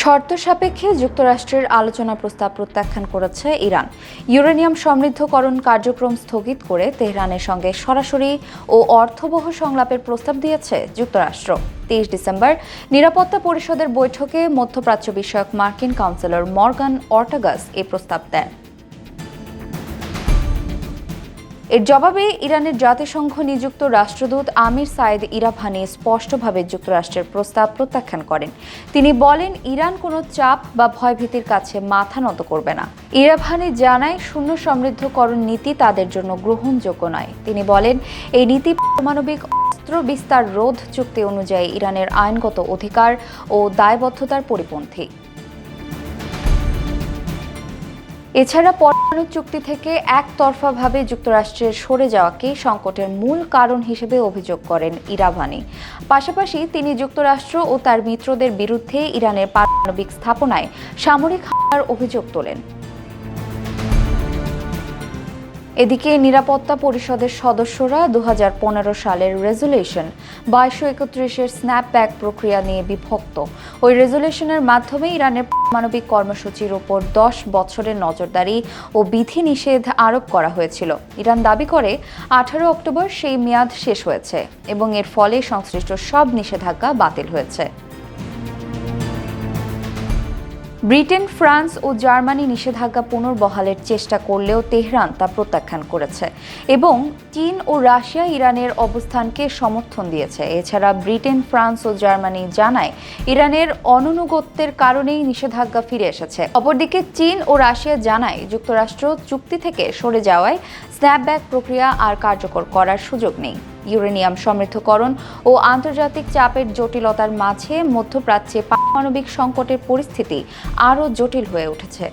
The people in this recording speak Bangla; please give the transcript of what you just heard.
শর্ত সাপেক্ষে যুক্তরাষ্ট্রের আলোচনা প্রস্তাব প্রত্যাখ্যান করেছে ইরান। ইউরেনিয়াম সমৃদ্ধকরণ কার্যক্রম স্থগিত করে তেহরানের সঙ্গে সরাসরি ও অর্থবহ সংলাপের প্রস্তাব দিয়েছে যুক্তরাষ্ট্র। 23 ডিসেম্বর নিরাপত্তা পরিষদের বৈঠকে মধ্যপ্রাচ্য বিষয়ক মার্কিন কাউন্সিলর মর্গান অর্টাগাস এই প্রস্তাব দেন। এর জবাবে ইরানের জাতিসংঘ নিযুক্ত রাষ্ট্রদূত আমির সাইদ ইরাভানি স্পষ্টভাবে যুক্তরাষ্ট্রের প্রস্তাব প্রত্যাখ্যান করেন। তিনি বলেন, ইরান কোনো চাপ বা ভয়ভীতির কাছে মাথা নত করবে না। ইরাভানি জানায়, শূন্য সমৃদ্ধকরণ নীতি তাদের জন্য গ্রহণযোগ্য নয়। তিনি বলেন, এই নীতি পারমাণবিক অস্ত্র বিস্তার রোধ চুক্তি অনুযায়ী ইরানের আইনগত অধিকার ও দায়বদ্ধতার পরিপন্থী। এছাড়া পরমাণু চুক্তি থেকে একতরফাভাবে যুক্তরাষ্ট্রের সরে যাওয়াকে সংকটের মূল কারণ হিসেবে অভিযোগ করেন ইরাভানি। পাশাপাশি তিনি যুক্তরাষ্ট্র ও তার মিত্রদের বিরুদ্ধে ইরানের পারমাণবিক স্থাপনায় সামরিক হামলার অভিযোগ তোলেন। এদিকে নিরাপত্তা পরিষদের সদস্যরা 2015 সালের রেজুলেশন 2231-এর স্ন্যাপব্যাক প্রক্রিয়া নিয়ে বিভক্ত। ওই রেজুলেশনের মাধ্যমে ইরানের পারমাণবিক কর্মসূচির ওপর 10 বছরের নজরদারি ও বিধিনিষেধ আরোপ করা হয়েছিল। ইরান দাবি করে 18 অক্টোবর সেই মেয়াদ শেষ হয়েছে এবং এর ফলে সংশ্লিষ্ট সব নিষেধাজ্ঞা বাতিল হয়েছে। ব্রিটেন, ফ্রান্স ও জার্মানি নিষেধাজ্ঞা পুনর্বহালের চেষ্টা করলেও তেহরান তা প্রত্যাখ্যান করেছে এবং চীন ও রাশিয়া ইরানের অবস্থানকে সমর্থন দিয়েছে। এছাড়া ব্রিটেন, ফ্রান্স ও জার্মানি জানায়, ইরানের অননুগত্যের কারণেই নিষেধাজ্ঞা ফিরে এসেছে। অপরদিকে চীন ও রাশিয়া জানায়, যুক্তরাষ্ট্র চুক্তি থেকে সরে যাওয়ায় স্ন্যাপব্যাক প্রক্রিয়া আর কার্যকর করার সুযোগ নেই। ইউরেনিয়াম সমৃদ্ধকরণ ও আন্তর্জাতিক চাপের জটিলতার মাঝে মধ্যপ্রাচ্যে পারমাণবিক সংকটের পরিস্থিতি আরও জটিল হয়ে উঠেছে।